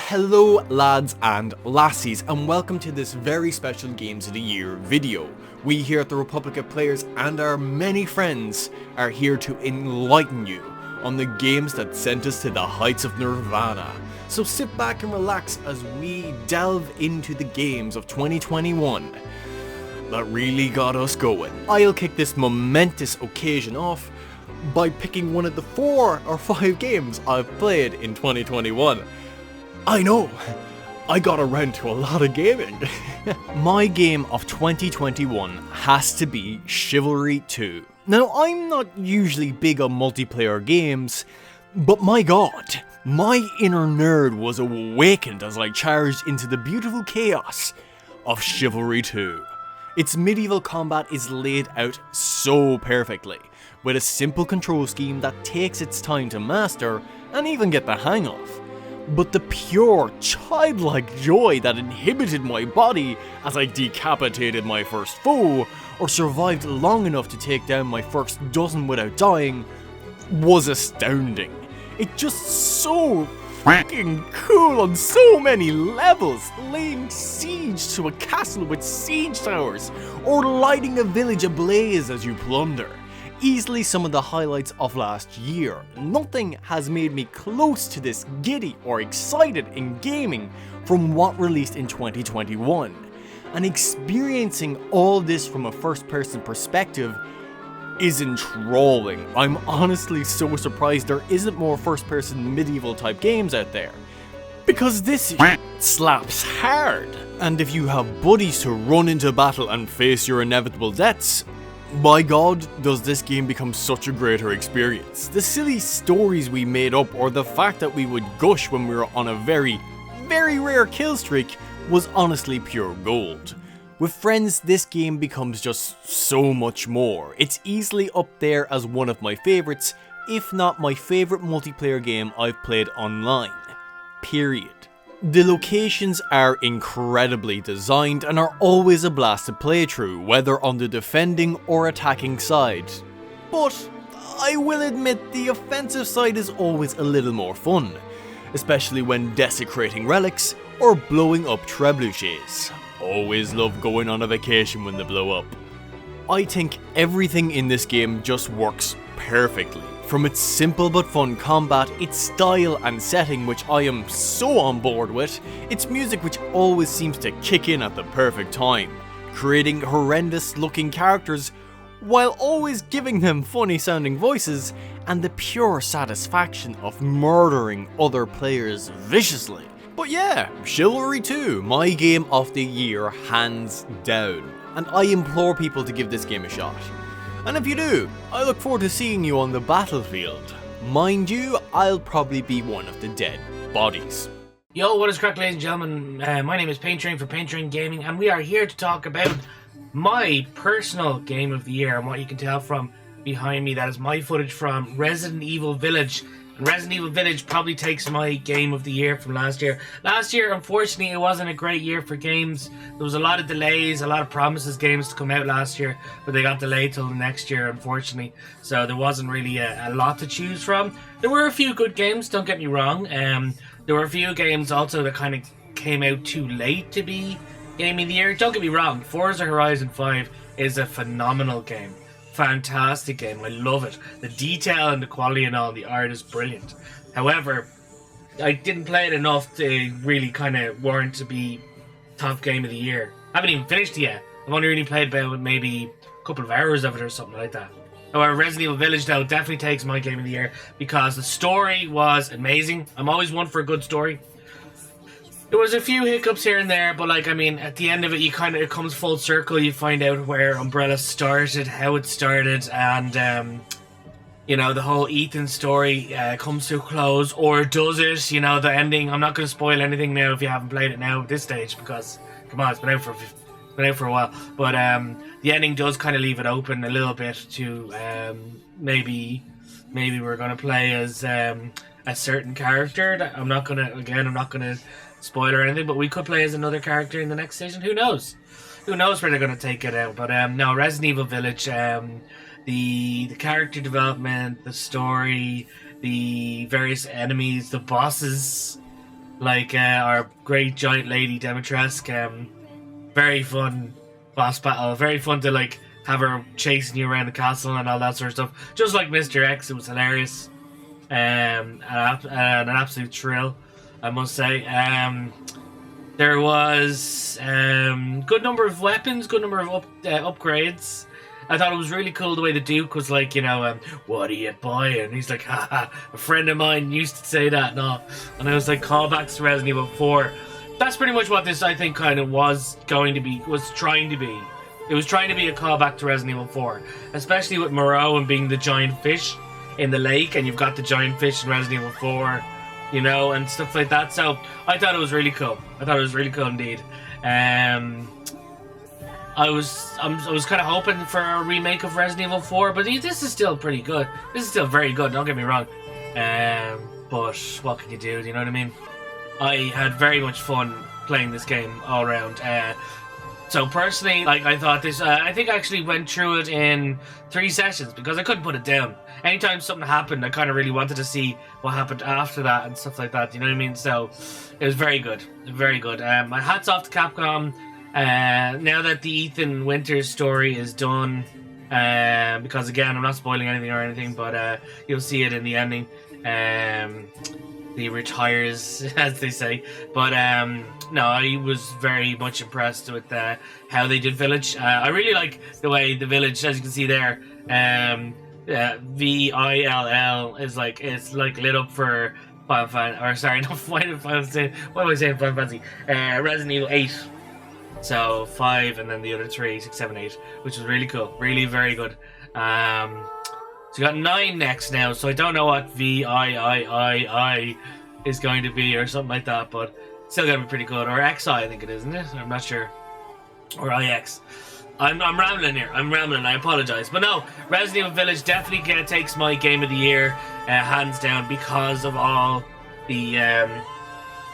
Hello lads and lassies, and welcome to this very special Games of the Year video. We here at the Republic of Players and our many friends are here to enlighten you on the games that sent us to the heights of Nirvana. So sit back and relax as we delve into the games of 2021 that really got us going. I'll kick this momentous occasion off by picking one of the 4 or 5 games I've played in 2021. I know, I got around to a lot of gaming. My game of 2021 has to be Chivalry 2. Now, I'm not usually big on multiplayer games, but my god, my inner nerd was awakened as I charged into the beautiful chaos of Chivalry 2. Its medieval combat is laid out so perfectly, with a simple control scheme that takes its time to master and even get the hang of. But the pure, childlike joy that inhibited my body as I decapitated my first foe, or survived long enough to take down my first dozen without dying, was astounding. It's just so fucking cool on so many levels, laying siege to a castle with siege towers, or lighting a village ablaze as you plunder. Easily some of the highlights of last year. Nothing has made me close to this giddy or excited in gaming from what released in 2021. And experiencing all this from a first-person perspective is enthralling. I'm honestly so surprised there isn't more first-person medieval type games out there, because this slaps hard. And if you have buddies to run into battle and face your inevitable deaths, by god, does this game become such a greater experience. The silly stories we made up, or the fact that we would gush when we were on a very, very rare kill streak, was honestly pure gold. With friends, this game becomes just so much more. It's easily up there as one of my favourites, if not my favourite multiplayer game I've played online. Period. The locations are incredibly designed and are always a blast to play through, whether on the defending or attacking side. But I will admit the offensive side is always a little more fun, especially when desecrating relics or blowing up trebuchets. Always love going on a vacation when they blow up. I think everything in this game just works perfectly. From its simple but fun combat, its style and setting, which I am so on board with, its music, which always seems to kick in at the perfect time, creating horrendous looking characters while always giving them funny sounding voices, and the pure satisfaction of murdering other players viciously. But yeah, Chivalry 2, my game of the year hands down, and I implore people to give this game a shot. And if you do, I look forward to seeing you on the battlefield. Mind you, I'll probably be one of the dead bodies. Yo, what is crack, ladies and gentlemen? My name is Payne for Payne Gaming, and we are here to talk about my personal game of the year. And what you can tell from behind me, that is my footage from Resident Evil Village. And Resident Evil Village probably takes my game of the year from last year. Last year, unfortunately, it wasn't a great year for games. There was a lot of delays, a lot of promises games to come out last year, but they got delayed till the next year, unfortunately. So there wasn't really a lot to choose from. There were a few good games, don't get me wrong. There were a few games also that kind of came out too late to be game of the year. Don't get me wrong, Forza Horizon 5 is a phenomenal game. Fantastic game, I love it. The detail and the quality and all, the art is brilliant. However, I didn't play it enough to really kind of warrant to be top game of the year. I haven't even finished it yet. I've only really played about maybe a couple of hours of it or something like that. However, Resident Evil Village though definitely takes my game of the year because the story was amazing. I'm always one for a good story. There was a few hiccups here and there, but like, I mean, at the end of it, it comes full circle. You find out where Umbrella started, how it started, and, you know, the whole Ethan story comes to a close, or does it? You know, the ending, I'm not going to spoil anything now if you haven't played it now at this stage, because, come on, it's been out for a while. But the ending does kind of leave it open a little bit to maybe we're going to play as a certain character. That I'm not going to spoiler or anything, but we could play as another character in the next season. Who knows where they're going to take it out. But no, Resident Evil Village, the character development, the story, the various enemies, the bosses, like our great giant lady Dimitrescu. Very fun boss battle. Very fun to like have her chasing you around the castle and all that sort of stuff. Just like Mr. X, it was hilarious. And an absolute thrill, I must say. There was good number of weapons, good number of upgrades. I thought it was really cool the way the Duke was like, you know, what are you buying? And he's like, haha, a friend of mine used to say that and all. And I was like, callbacks to Resident Evil 4. That's pretty much what this, I think, kind of was trying to be. It was trying to be a callback to Resident Evil 4. Especially with Moreau and being the giant fish in the lake. And you've got the giant fish in Resident Evil 4, you know, and stuff like that. So I thought it was really cool. I thought it was really cool indeed. I was kind of hoping for a remake of Resident Evil 4, but this is still pretty good. This is still very good, don't get me wrong. But what can you do, you know what I mean? I had very much fun playing this game all around. So personally, like, I thought this, I think I actually went through it in 3 sessions because I couldn't put it down. Anytime something happened, I kind of really wanted to see what happened after that and stuff like that, you know what I mean? So it was very good, very good. My hat's off to Capcom. Now that the Ethan Winters story is done, because again, I'm not spoiling anything or anything, but you'll see it in the ending. He retires, as they say. But no, I was very much impressed with how they did Village. I really like the way the Village, as you can see there, VILL is like, it's like lit up for Final Fantasy, or sorry, not Final Fantasy. What am I saying? Final Fantasy. Resident Evil 8. So 5 and then the other 3, 6, 7, 8, which was really cool, really very good. So we got 9 next now. So I don't know what VIII is going to be or something like that, but still gonna be pretty good. Or XI, I think it is, isn't it? I'm not sure. Or IX. I'm rambling here. I'm rambling. I apologize, but no, Resident Evil Village definitely takes my game of the year, hands down, because of all the.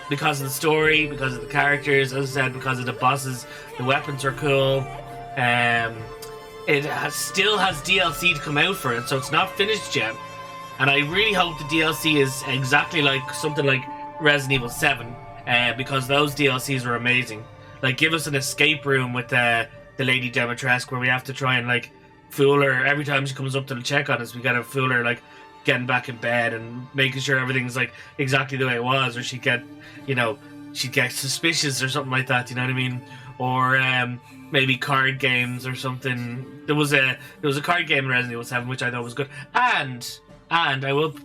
Because of the story, because of the characters, as I said, because of the bosses, the weapons are cool. It still has DLC to come out for it, so it's not finished yet. And I really hope the DLC is exactly like something like Resident Evil 7, because those DLCs were amazing. Like, give us an escape room with the Lady Dimitrescu where we have to try and like fool her every time she comes up to check on us. We gotta fool her like getting back in bed and making sure everything's like exactly the way it was, or she'd get suspicious or something like that, you know what I mean? Or maybe card games or something. There was a card game in Resident Evil 7 which I thought was good. And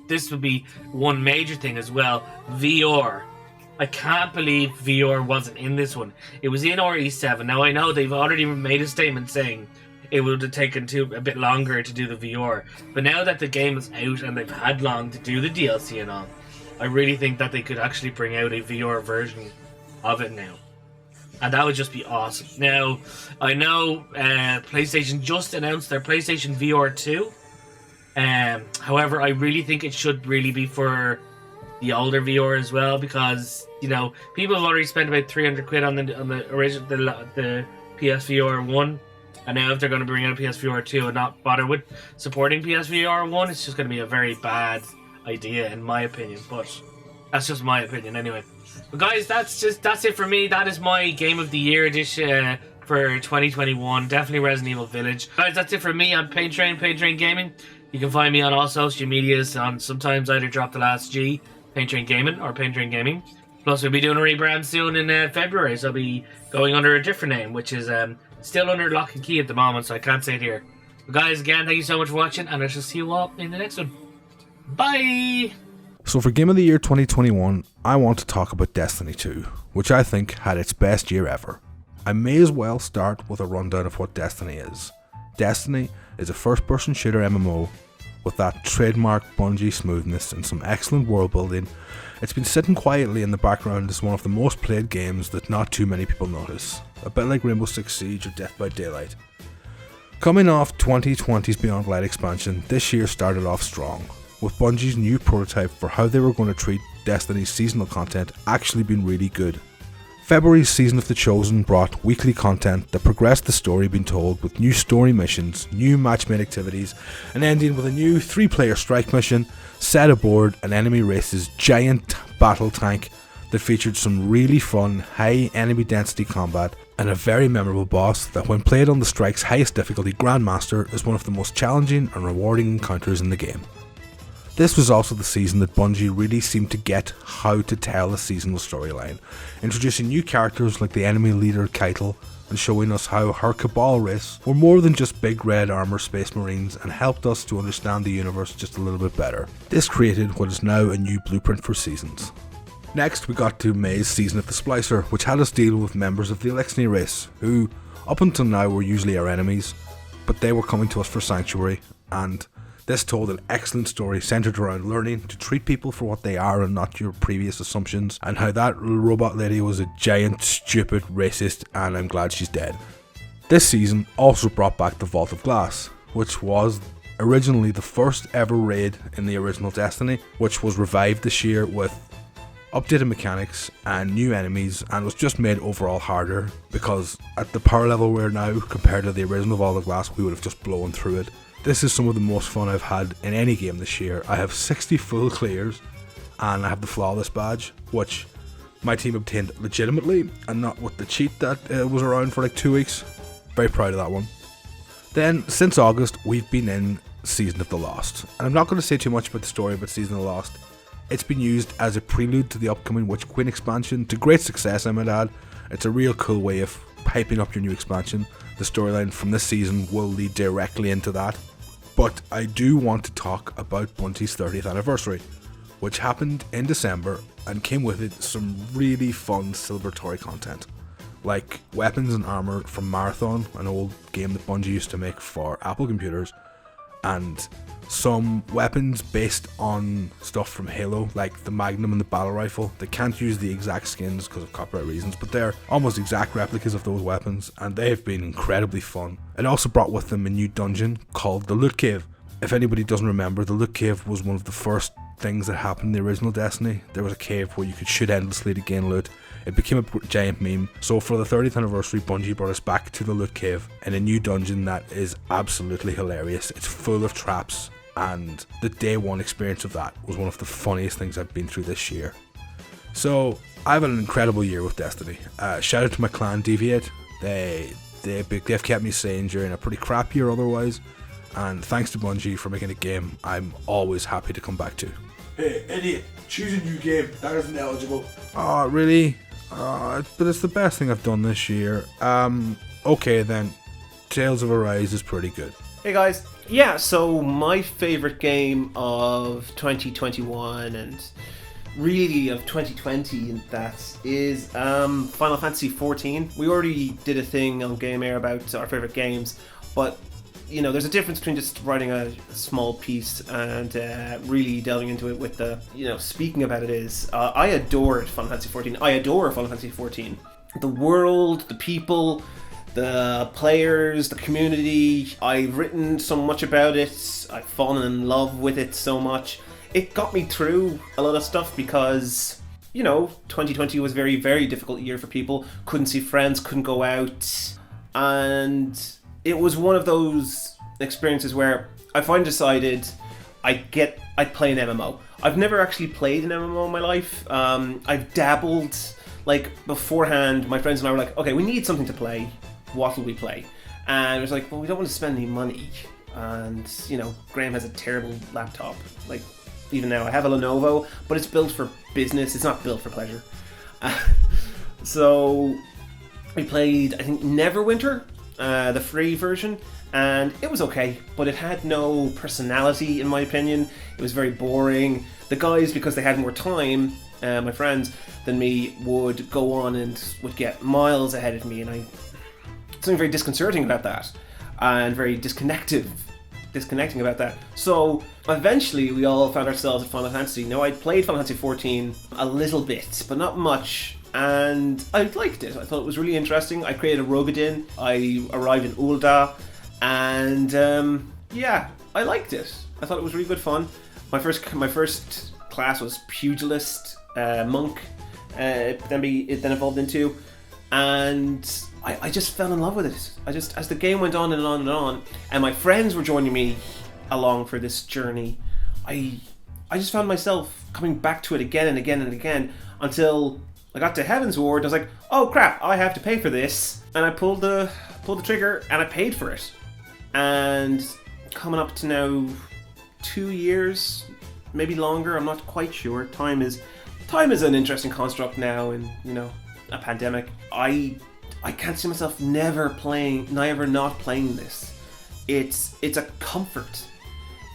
this would be one major thing as well, VR. I can't believe VR wasn't in this one. It was in RE7. Now I know they've already made a statement saying it would have taken a bit longer to do the VR. But now that the game is out and they've had long to do the DLC and all, I really think that they could actually bring out a VR version of it now. And that would just be awesome. Now, I know PlayStation just announced their PlayStation VR 2. However, I really think it should really be for the older VR as well, because, you know, people have already spent about 300 quid on the original, the PSVR 1. And now if they're going to bring out a PSVR 2 and not bother with supporting PSVR 1, it's just going to be a very bad idea, in my opinion. But that's just my opinion anyway. But guys, that's it for me. That is my game of the year edition for 2021. Definitely Resident Evil Village. Guys, that's it for me on Payne Train Gaming. You can find me on all social medias on sometimes either Drop the Last G, Payne Train Gaming, or Payne Train Gaming. Plus, we'll be doing a rebrand soon in February, so I'll be going under a different name, which is still under lock and key at the moment, so I can't say it here. But guys, again, thank you so much for watching, and I shall see you all in the next one. Bye! So for Game of the Year 2021, I want to talk about Destiny 2, which I think had its best year ever. I may as well start with a rundown of what Destiny is. Destiny is a first-person shooter MMO with that trademark Bungie smoothness and some excellent world building. It's been sitting quietly in the background as one of the most played games that not too many people notice, a bit like Rainbow Six Siege or Death by Daylight. Coming off 2020's Beyond Light expansion, this year started off strong, with Bungie's new prototype for how they were going to treat Destiny's seasonal content actually being really good. February's Season of the Chosen brought weekly content that progressed the story being told with new story missions, new match-made activities, and ending with a new 3-player strike mission set aboard an enemy race's giant battle tank that featured some really fun, high enemy density combat and a very memorable boss that, when played on the Strike's highest difficulty Grandmaster, is one of the most challenging and rewarding encounters in the game. This was also the season that Bungie really seemed to get how to tell a seasonal storyline, introducing new characters like the enemy leader Keitel, and showing us how her Cabal race were more than just big red armor space marines and helped us to understand the universe just a little bit better. This created what is now a new blueprint for seasons. Next we got to May's Season of the Splicer, which had us deal with members of the Elixni race, who up until now were usually our enemies, but they were coming to us for sanctuary, and this told an excellent story centered around learning to treat people for what they are and not your previous assumptions, and how that robot lady was a giant, stupid racist, and I'm glad she's dead. This season also brought back the Vault of Glass, which was originally the first ever raid in the original Destiny, which was revived this year with updated mechanics and new enemies, and was just made overall harder because at the power level we're now compared to the original Vault of Glass, we would have just blown through it. This is some of the most fun I've had in any game this year. I have 60 full clears and I have the Flawless badge, which my team obtained legitimately and not with the cheat that was around for like 2 weeks. Very proud of that one. Then, since August, we've been in Season of the Lost. And I'm not going to say too much about the story about Season of the Lost. It's been used as a prelude to the upcoming Witch Queen expansion, to great success I might add. It's a real cool way of hyping up your new expansion. The storyline from this season will lead directly into that. But I do want to talk about Bungie's 30th anniversary, which happened in December and came with it some really fun celebratory content, like weapons and armor from Marathon, an old game that Bungie used to make for Apple computers, and some weapons based on stuff from Halo, like the Magnum and the Battle Rifle. They can't use the exact skins because of copyright reasons, but they're almost exact replicas of those weapons, and they've been incredibly fun. It also brought with them a new dungeon called the Loot Cave. If anybody doesn't remember, the Loot Cave was one of the first things that happened in the original Destiny. There was a cave where you could shoot endlessly to gain loot. It became a giant meme. So for the 30th anniversary, Bungie brought us back to the Loot Cave in a new dungeon that is absolutely hilarious. It's full of traps, and the day one experience of that was one of the funniest things I've been through this year. So I've had an incredible year with Destiny. Shout out to my clan Deviate. They've kept me sane during a pretty crap year otherwise, and thanks to Bungie for making a game I'm always happy to come back to. Hey, idiot, choose a new game. That isn't eligible. Oh, really? But it's the best thing I've done this year. Okay then. Tales of Arise is pretty good. Hey guys. Yeah, so my favourite game of 2021 and really of 2020, and that is Final Fantasy XIV. We already did a thing on Game Air about our favourite games, but you know, there's a difference between just writing a small piece and really delving into it with the, you know, speaking about it is, I adored Final Fantasy XIV. I adore Final Fantasy XIV. The world, the people, the players, the community. I've written so much about it. I've fallen in love with it so much. It got me through a lot of stuff because, you know, 2020 was a very, very difficult year for people. Couldn't see friends, couldn't go out, and it was one of those experiences where I finally decided I'd play an MMO. I've never actually played an MMO in my life. I've dabbled, like beforehand, my friends and I were like, okay, we need something to play. What will we play? And it was like, well, we don't want to spend any money. And, you know, Graham has a terrible laptop. Like, even now, I have a Lenovo, but it's built for business. It's not built for pleasure. So we played, I think, Neverwinter, the free version, and it was okay, but it had no personality in my opinion. It was very boring. The guys, because they had more time, my friends, than me, would go on and would get miles ahead of me, and something very disconcerting about that, and very disconnecting about that. So eventually we all found ourselves at Final Fantasy. Now, I'd played Final Fantasy XIV a little bit, but not much, and I liked it. I thought it was really interesting. I created a Rogadin. I arrived in Ul'dah, and yeah, I liked it. I thought it was really good fun. My first class was Pugilist, Monk. It then evolved into, and I just fell in love with it. As the game went on and on and on, and my friends were joining me along for this journey, I just found myself coming back to it again and again and again. until I got to Heaven's Ward. I was like, oh crap, I have to pay for this, and I pulled the trigger and I paid for it. And coming up to now 2 years, maybe longer, I'm not quite sure. Time is an interesting construct now in, a pandemic. I can't see myself never not playing this. It's a comfort.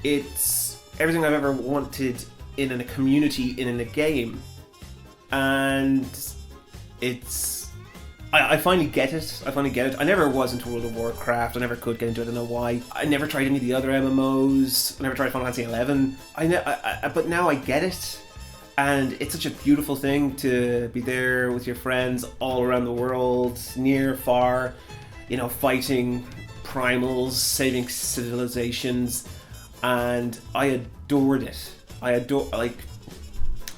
It's everything I've ever wanted in a community, in a game. And I finally get it. I never was into World of Warcraft. I never could get into it. I don't know why. I never tried any of the other MMOs. I never tried Final Fantasy 11. But now I get it. And it's such a beautiful thing to be there with your friends all around the world, near, far, fighting primals, saving civilizations. And I adored it. I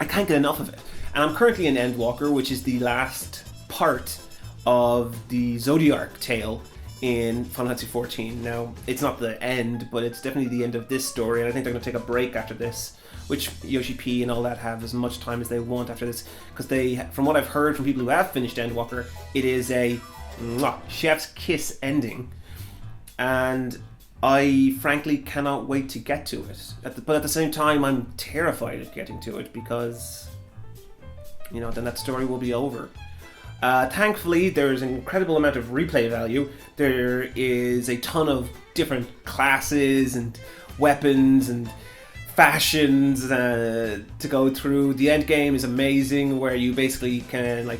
can't get enough of it. And I'm currently in Endwalker, which is the last part of the Zodiark tale in Final Fantasy 14. Now, it's not the end, but it's definitely the end of this story, and I think they're going to take a break after this, which Yoshi P and all that have as much time as they want after this, because from what I've heard from people who have finished Endwalker, it is a chef's kiss ending, and I frankly cannot wait to get to it. But at the same time, I'm terrified of getting to it, because then that story will be over. Thankfully, there's an incredible amount of replay value. There is a ton of different classes and weapons and fashions to go through. The end game is amazing, where you basically can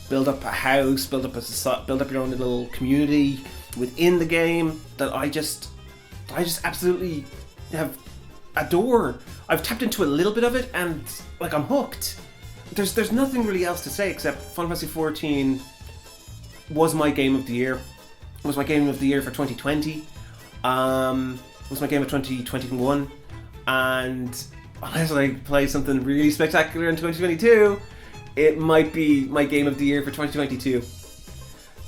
build up a house, build up your own little community within the game that I just absolutely adore. I've tapped into a little bit of it, and I'm hooked. There's nothing really else to say except Final Fantasy 14 was my game of the year. It was my game of the year for 2020. It was my game of 2021. And unless I play something really spectacular in 2022, it might be my game of the year for 2022.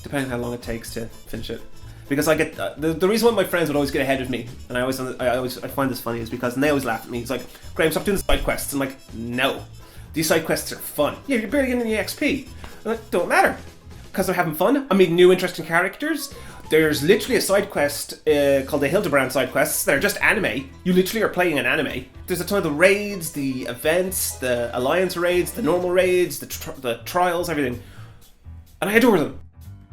Depending on how long it takes to finish it. Because I get the reason why my friends would always get ahead of me, and I find this funny, is because they always laugh at me. It's like, Graham, stop doing the side quests. I'm like, no. These side quests are fun. Yeah, you're barely getting any XP. I'm like, don't matter. Because they're having fun. I'm meeting new interesting characters. There's literally a side quest called the Hildebrand side quests that are just anime. You literally are playing an anime. There's a ton of the raids, the events, the alliance raids, the normal raids, the trials, everything. And I adore them.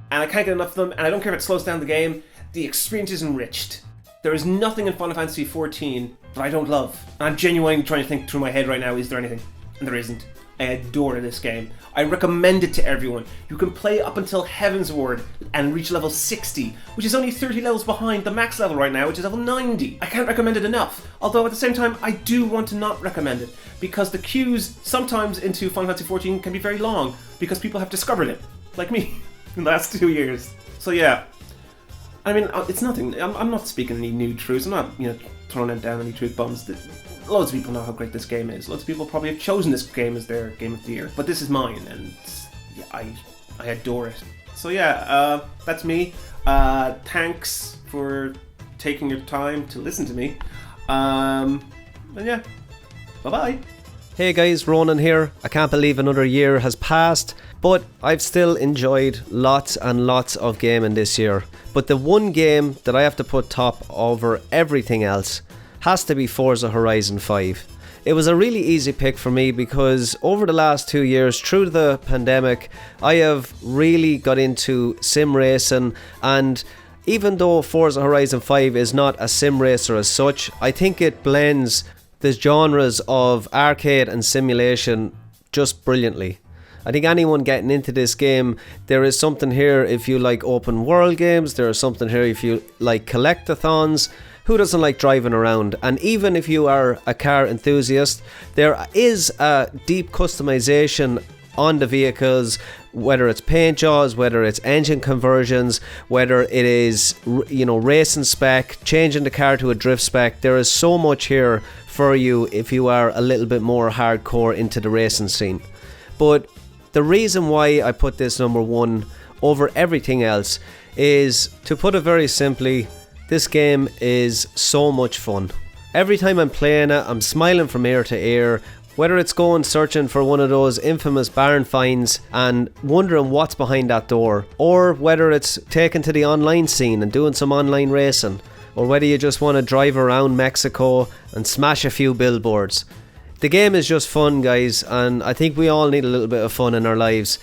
And I can't get enough of them, and I don't care if it slows down the game. The experience is enriched. There is nothing in Final Fantasy 14 that I don't love. And I'm genuinely trying to think through my head right now, is there anything? And there isn't. I adore this game. I recommend it to everyone. You can play up until Heaven's Ward and reach level 60, which is only 30 levels behind the max level right now, which is level 90. I can't recommend it enough. Although at the same time, I do want to not recommend it, because the queues sometimes into Final Fantasy 14 can be very long, because people have discovered it, like me, in the last 2 years. So yeah. I mean, it's nothing. I'm not speaking any new truths. I'm not, throwing down any truth bombs. Loads of people know how great this game is. Loads of people probably have chosen this game as their game of the year. But this is mine, and yeah, I adore it. So yeah, that's me. Thanks for taking your time to listen to me. And yeah, bye-bye. Hey guys, Ronan here. I can't believe another year has passed, but I've still enjoyed lots and lots of gaming this year. But the one game that I have to put top over everything else has to be Forza Horizon 5. It was a really easy pick for me because over the last 2 years, through the pandemic, I have really got into sim racing, and even though Forza Horizon 5 is not a sim racer as such, I think it blends the genres of arcade and simulation just brilliantly. I think anyone getting into this game, there is something here if you like open world games, there is something here if you like collectathons. Who doesn't like driving around? And even if you are a car enthusiast, there is a deep customization on the vehicles, whether it's paint jobs, whether it's engine conversions, whether it is, racing spec, changing the car to a drift spec. There is so much here for you if you are a little bit more hardcore into the racing scene. But the reason why I put this number one over everything else is, to put it very simply, this game is so much fun. Every time I'm playing it, I'm smiling from ear to ear. Whether it's going searching for one of those infamous barn finds and wondering what's behind that door, or whether it's taken to the online scene and doing some online racing, or whether you just want to drive around Mexico and smash a few billboards. The game is just fun, guys, and I think we all need a little bit of fun in our lives.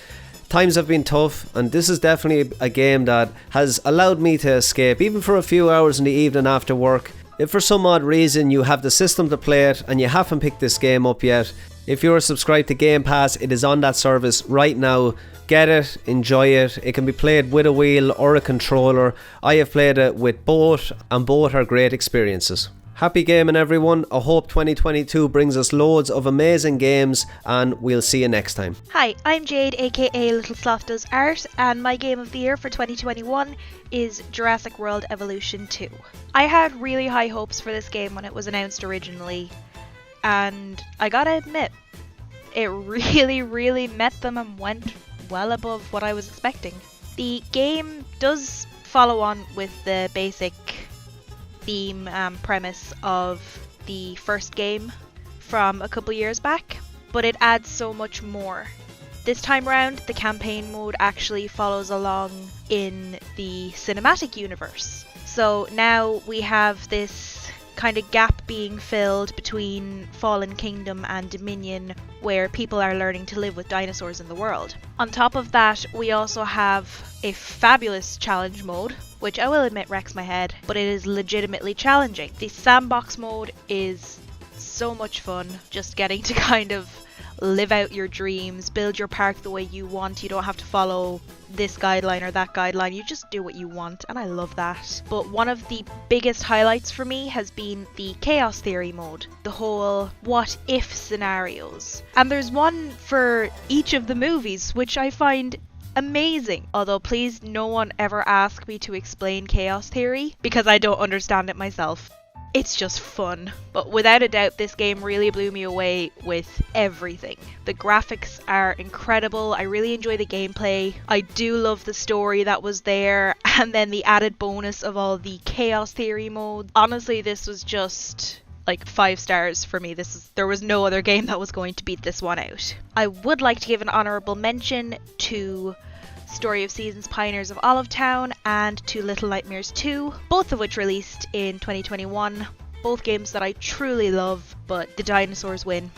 Times have been tough, and this is definitely a game that has allowed me to escape, even for a few hours in the evening after work. If for some odd reason you have the system to play it and you haven't picked this game up yet, if you're subscribed to Game Pass, it is on that service right now. Get it, enjoy it. It can be played with a wheel or a controller. I have played it with both, and both are great experiences. Happy gaming, everyone. I hope 2022 brings us loads of amazing games, and we'll see you next time. Hi, I'm Jade, aka Little Sloth Does Art, and my game of the year for 2021 is Jurassic World Evolution 2. I had really high hopes for this game when it was announced originally, and I gotta admit, it really met them and went well above what I was expecting. The game does follow on with the basic theme and premise of the first game from a couple years back, but it adds so much more. This time round, the campaign mode actually follows along in the cinematic universe. So now we have this kind of gap being filled between Fallen Kingdom and Dominion, where people are learning to live with dinosaurs in the world. On top of that, we also have a fabulous challenge mode, which I will admit wrecks my head, but it is legitimately challenging. The sandbox mode is so much fun, just getting to kind of live out your dreams, build your park the way you want. You don't have to follow this guideline or that guideline, you just do what you want, and I love that. But one of the biggest highlights for me has been the chaos theory mode, the whole what if scenarios. And there's one for each of the movies, which I find amazing. Although please no one ever ask me to explain chaos theory, because I don't understand it myself. It's just fun. But without a doubt, this game really blew me away with everything. The graphics are incredible. I really enjoy the gameplay. I do love the story that was there. And then the added bonus of all the chaos theory mode. Honestly, this was just like 5 stars for me. There was no other game that was going to beat this one out. I would like to give an honourable mention to Story of Seasons Pioneers of Olivetown and to Little Nightmares 2, both of which released in 2021. Both games that I truly love, but the dinosaurs win.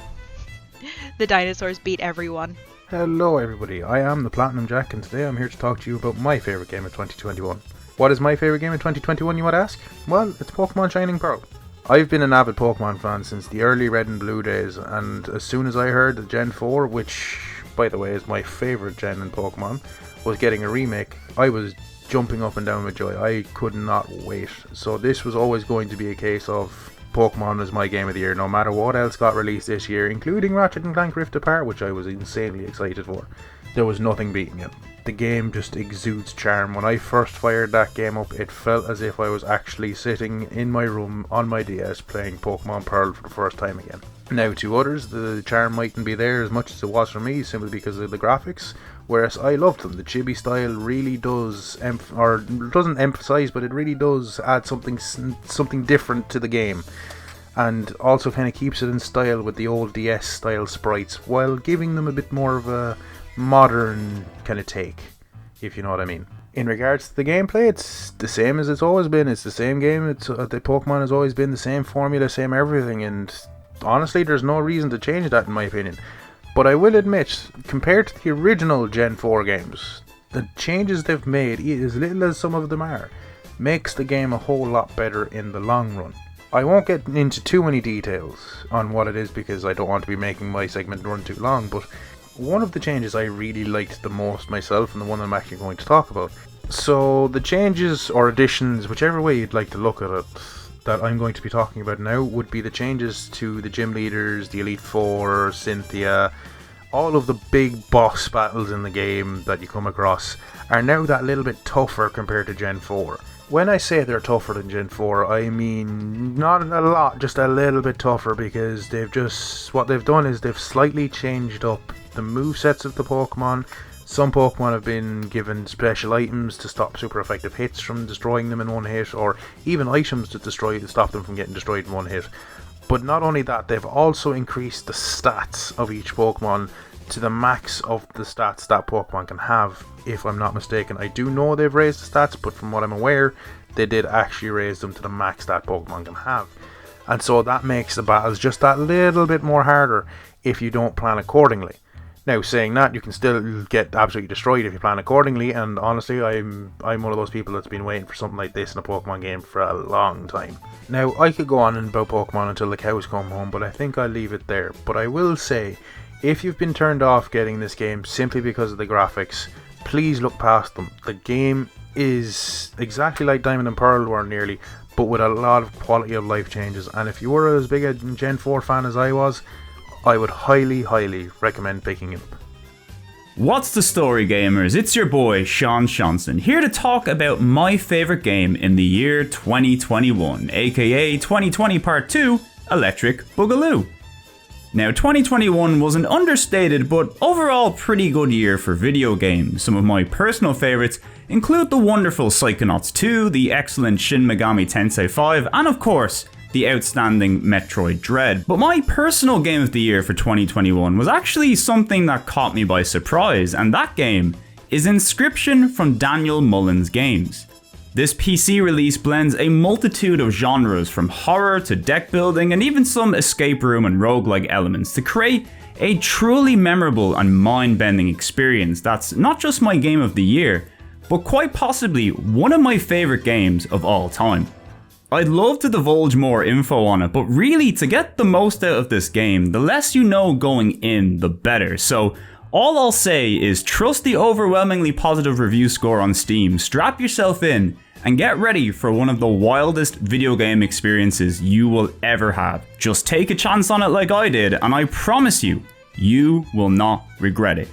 The dinosaurs beat everyone. Hello everybody, I am the Platinum Jack, and today I'm here to talk to you about my favourite game of 2021. What is my favourite game of 2021, you might ask? Well, it's Pokemon Shining Pearl. I've been an avid Pokemon fan since the early Red and Blue days, and as soon as I heard that Gen 4, which by the way is my favourite gen in Pokemon, was getting a remake, I was jumping up and down with joy. I could not wait. So this was always going to be a case of Pokemon was my game of the year, no matter what else got released this year, including Ratchet & Clank Rift Apart, which I was insanely excited for. There was nothing beating it. The game just exudes charm. When I first fired that game up, it felt as if I was actually sitting in my room on my DS playing Pokemon Pearl for the first time again. Now, to others, the charm mightn't be there as much as it was for me, simply because of the graphics, whereas I loved them. The chibi style really does, doesn't emphasize, but it really does add something different to the game, and also kind of keeps it in style with the old DS style sprites, while giving them a bit more of a modern kind of take, if you know what I mean. In regards to the gameplay, it's the same as it's always been. It's the same game. The Pokemon has always been the same formula, same everything, and honestly, there's no reason to change that in my opinion. But I will admit, compared to the original Gen 4 games, the changes they've made, as little as some of them are, makes the game a whole lot better in the long run. I won't get into too many details on what it is because I don't want to be making my segment run too long, but one of the changes I really liked the most myself, and the one I'm actually going to talk about. So the changes or additions, whichever way you'd like to look at it, that I'm going to be talking about now would be the changes to the gym leaders, the Elite Four, Cynthia. All of the big boss battles in the game that you come across are now that little bit tougher compared to Gen 4. When I say they're tougher than Gen 4, I mean not a lot, just a little bit tougher, because what they've done is they've slightly changed up the movesets of the Pokemon. Some Pokemon have been given special items to stop super effective hits from destroying them in one hit, or even items to stop them from getting destroyed in one hit. But not only that, they've also increased the stats of each Pokemon to the max of the stats that Pokemon can have, if I'm not mistaken. I do know they've raised the stats, but from what I'm aware, they did actually raise them to the max that Pokemon can have. And so that makes the battles just that little bit more harder if you don't plan accordingly. Now, saying that, you can still get absolutely destroyed if you plan accordingly, and honestly, I'm one of those people that's been waiting for something like this in a Pokemon game for a long time. Now, I could go on about Pokemon until the cows come home, but I think I'll leave it there. But I will say, if you've been turned off getting this game simply because of the graphics, please look past them. The game is exactly like Diamond and Pearl were nearly, but with a lot of quality of life changes, and if you were as big a Gen 4 fan as I was, I would highly recommend picking it up. What's the story, gamers? It's your boy Seanson here to talk about my favourite game in the year 2021, aka 2020 Part 2, Electric Boogaloo. Now, 2021 was an understated but overall pretty good year for video games. Some of my personal favourites include the wonderful Psychonauts 2, the excellent Shin Megami Tensei 5, and of course, the outstanding Metroid Dread. But my personal game of the year for 2021 was actually something that caught me by surprise, and that game is Inscryption from Daniel Mullins Games. This PC release blends a multitude of genres from horror to deck building and even some escape room and roguelike elements to create a truly memorable and mind-bending experience that's not just my game of the year, but quite possibly one of my favourite games of all time. I'd love to divulge more info on it, but really, to get the most out of this game, the less you know going in, the better. So all I'll say is trust the overwhelmingly positive review score on Steam, strap yourself in, and get ready for one of the wildest video game experiences you will ever have. Just take a chance on it like I did, and I promise you, you will not regret it.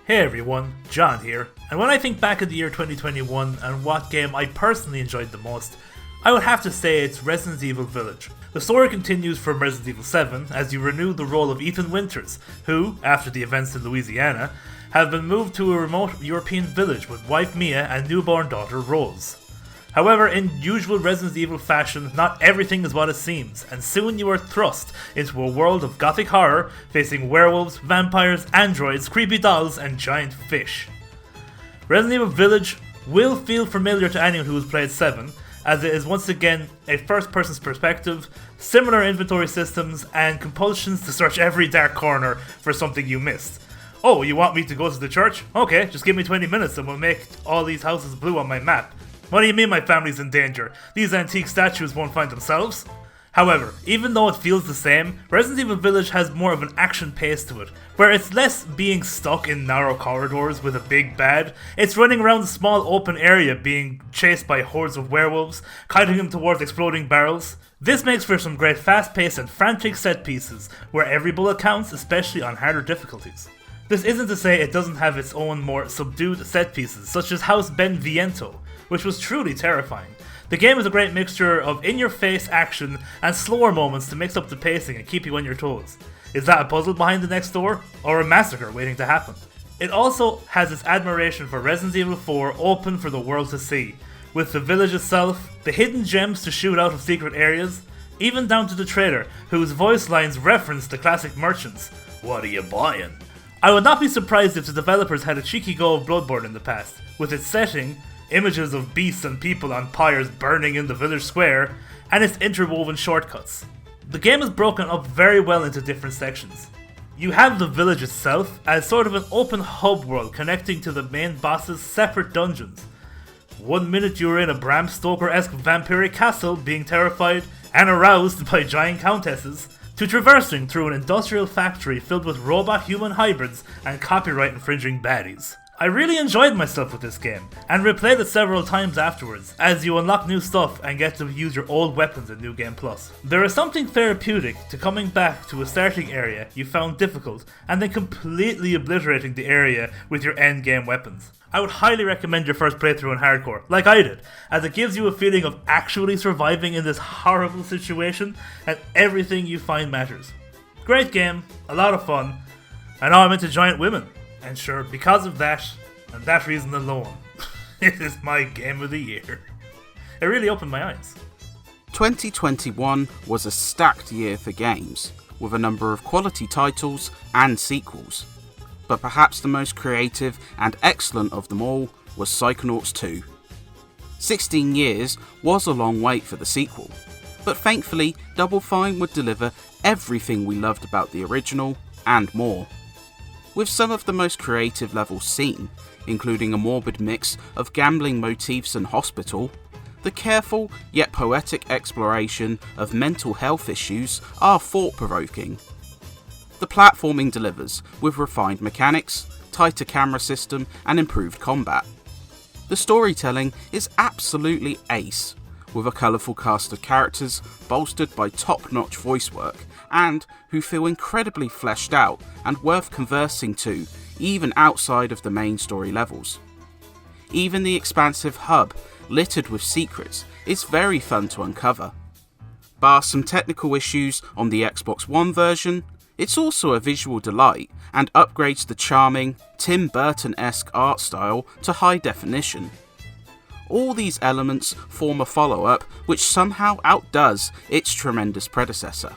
Hey everyone, John here, and when I think back at the year 2021 and what game I personally enjoyed the most, I would have to say it's Resident Evil Village. The story continues from Resident Evil 7 as you renew the role of Ethan Winters, who, after the events in Louisiana, have been moved to a remote European village with wife Mia and newborn daughter Rose. However, in usual Resident Evil fashion, not everything is what it seems, and soon you are thrust into a world of gothic horror, facing werewolves, vampires, androids, creepy dolls, and giant fish. Resident Evil Village will feel familiar to anyone who has played 7, as it is once again a first-person's perspective, similar inventory systems, and compulsions to search every dark corner for something you missed. Oh, you want me to go to the church? Okay, just give me 20 minutes and we'll make all these houses blue on my map. What do you mean my family's in danger? These antique statues won't find themselves? However, even though it feels the same, Resident Evil Village has more of an action pace to it, where it's less being stuck in narrow corridors with a big bad, it's running around a small open area being chased by hordes of werewolves, kiting them towards exploding barrels. This makes for some great fast-paced and frantic set pieces, where every bullet counts, especially on harder difficulties. This isn't to say it doesn't have its own more subdued set pieces, such as House Benviento, which was truly terrifying. The game is a great mixture of in-your-face action and slower moments to mix up the pacing and keep you on your toes. Is that a puzzle behind the next door? Or a massacre waiting to happen? It also has its admiration for Resident Evil 4 open for the world to see, with the village itself, the hidden gems to shoot out of secret areas, even down to the trader, whose voice lines reference the classic merchants. What are you buying? I would not be surprised if the developers had a cheeky go of Bloodborne in the past, with its setting, images of beasts and people on pyres burning in the village square, and its interwoven shortcuts. The game is broken up very well into different sections. You have the village itself as sort of an open hub world connecting to the main boss's separate dungeons. 1 minute you're in a Bram Stoker-esque vampiric castle being terrified and aroused by giant countesses, to traversing through an industrial factory filled with robot-human hybrids and copyright-infringing baddies. I really enjoyed myself with this game, and replayed it several times afterwards, as you unlock new stuff and get to use your old weapons in New Game Plus. There is something therapeutic to coming back to a starting area you found difficult, and then completely obliterating the area with your endgame weapons. I would highly recommend your first playthrough in hardcore, like I did, as it gives you a feeling of actually surviving in this horrible situation, and everything you find matters. Great game, a lot of fun, and now I'm into giant women. And sure, because of that, and that reason alone, it is my game of the year. It really opened my eyes. 2021 was a stacked year for games, with a number of quality titles and sequels. But perhaps the most creative and excellent of them all was Psychonauts 2. 16 years was a long wait for the sequel, but thankfully Double Fine would deliver everything we loved about the original and more. With some of the most creative levels seen, including a morbid mix of gambling motifs and hospital, the careful yet poetic exploration of mental health issues are thought-provoking. The platforming delivers with refined mechanics, tighter camera system and improved combat. The storytelling is absolutely ace, with a colourful cast of characters bolstered by top-notch voice work and who feel incredibly fleshed out and worth conversing to even outside of the main story levels. Even the expansive hub, littered with secrets, is very fun to uncover. Bar some technical issues on the Xbox One version, it's also a visual delight and upgrades the charming, Tim Burton-esque art style to high definition. All these elements form a follow-up which somehow outdoes its tremendous predecessor,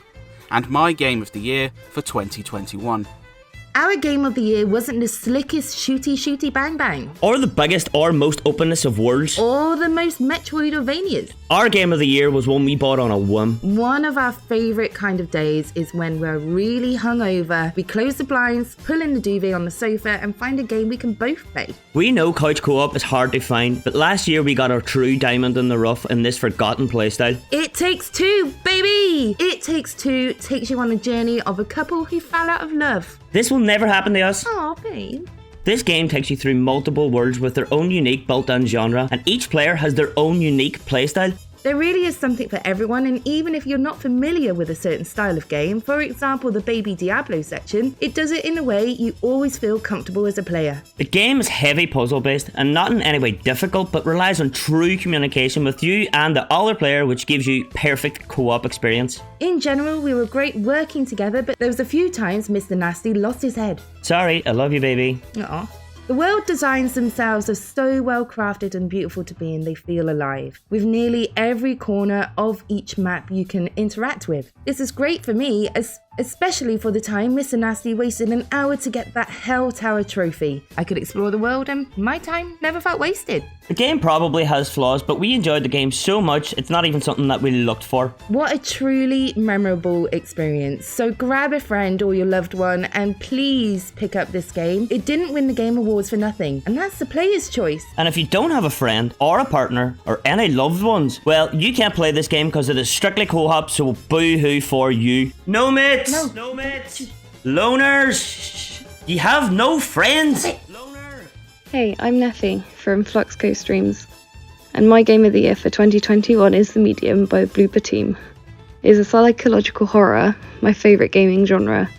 and my game of the year for 2021. Our game of the year wasn't the slickest shooty bang bang. Or the biggest or most openness of worlds. Or the most Metroidvanias. Our game of the year was one we bought on a whim. One of our favourite kind of days is when we're really hungover, we close the blinds, pull in the duvet on the sofa and find a game we can both play. We know couch co-op is hard to find, but last year we got our true diamond in the rough in this forgotten playstyle. It Takes Two, baby! It Takes Two takes you on a journey of a couple who fell out of love. This will never happen to us. Aw, babe. This game takes you through multiple worlds with their own unique built-in genre, and each player has their own unique playstyle. There really is something for everyone, and even if you're not familiar with a certain style of game, for example the Baby Diablo section, it does it in a way you always feel comfortable as a player. The game is heavy puzzle based and not in any way difficult, but relies on true communication with you and the other player, which gives you perfect co-op experience. In general, we were great working together, but there was a few times Mr. Nasty lost his head. Sorry, I love you, baby. Aw. The world designs themselves are so well crafted and beautiful to be in, they feel alive, with nearly every corner of each map you can interact with. This is great for me, especially for the time Mr. Nasty wasted an hour to get that Hell Tower trophy. I could explore the world and my time never felt wasted. The game probably has flaws, but we enjoyed the game so much it's not even something that we looked for. What a truly memorable experience. So grab a friend or your loved one and please pick up this game. It didn't win the Game Awards for nothing, and that's the player's choice. And if you don't have a friend or a partner or any loved ones, well, you can't play this game because it is strictly co-op, so boo-hoo for you. No mates! No mates! Loners! You have no friends! Hey, I'm Nephy from FluxCoStreams, and my game of the year for 2021 is The Medium by Blooper Team. It is a psychological horror, my favourite gaming genre.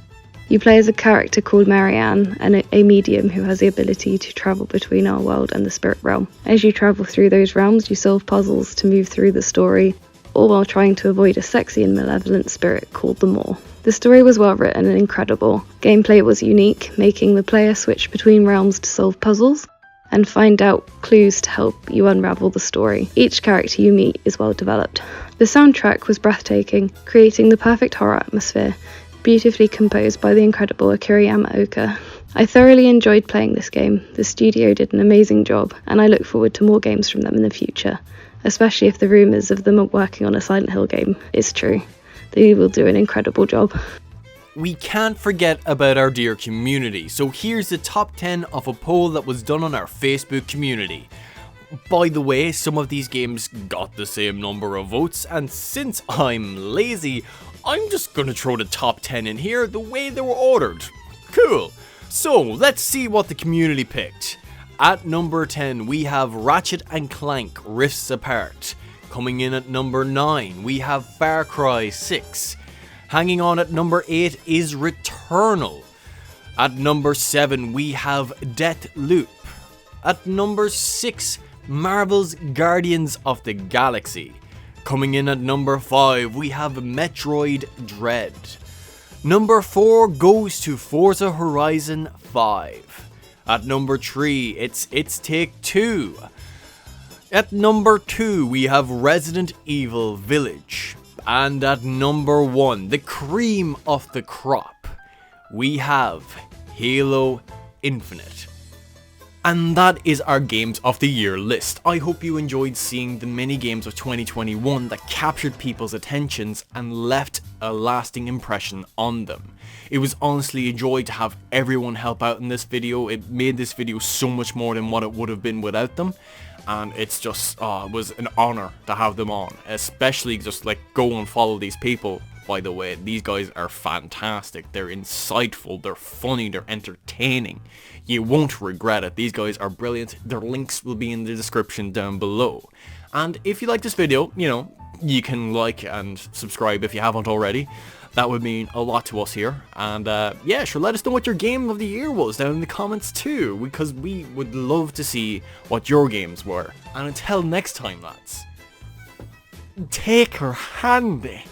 You play as a character called Marianne, and a medium who has the ability to travel between our world and the spirit realm. As you travel through those realms, you solve puzzles to move through the story, all while trying to avoid a sexy and malevolent spirit called the Maw. The story was well written and incredible. Gameplay was unique, making the player switch between realms to solve puzzles and find out clues to help you unravel the story. Each character you meet is well developed. The soundtrack was breathtaking, creating the perfect horror atmosphere, beautifully composed by the incredible Akira Yamaoka. I thoroughly enjoyed playing this game. The studio did an amazing job, and I look forward to more games from them in the future, especially if the rumours of them working on a Silent Hill game is true. They will do an incredible job. We can't forget about our dear community, so here's the top 10 of a poll that was done on our Facebook community. By the way, some of these games got the same number of votes, and since I'm lazy, I'm just gonna throw the top 10 in here the way they were ordered. Cool. So, let's see what the community picked. At number 10, we have Ratchet & Clank Rifts Apart. Coming in at number 9, we have Far Cry 6. Hanging on at number 8 is Returnal. At number 7, we have Deathloop. At number 6, Marvel's Guardians of the Galaxy. Coming in at number 5, we have Metroid Dread. Number 4 goes to Forza Horizon 5. At number 3, it's Take Two. At number 2, we have Resident Evil Village. And at number 1, the cream of the crop, we have Halo Infinite. And that is our Games of the Year list. I hope you enjoyed seeing the mini games of 2021 that captured people's attentions and left a lasting impression on them. It was honestly a joy to have everyone help out in this video. It made this video so much more than what it would have been without them. And it's just, it was an honor to have them on. Especially just like go and follow these people. By the way, these guys are fantastic. They're insightful, they're funny, they're entertaining. You won't regret it. These guys are brilliant. Their links will be in the description down below. And if you like this video, you know, you can like and subscribe if you haven't already. That would mean a lot to us here. And yeah, sure, let us know what your game of the year was down in the comments too, because we would love to see what your games were. And until next time, lads, take her handy.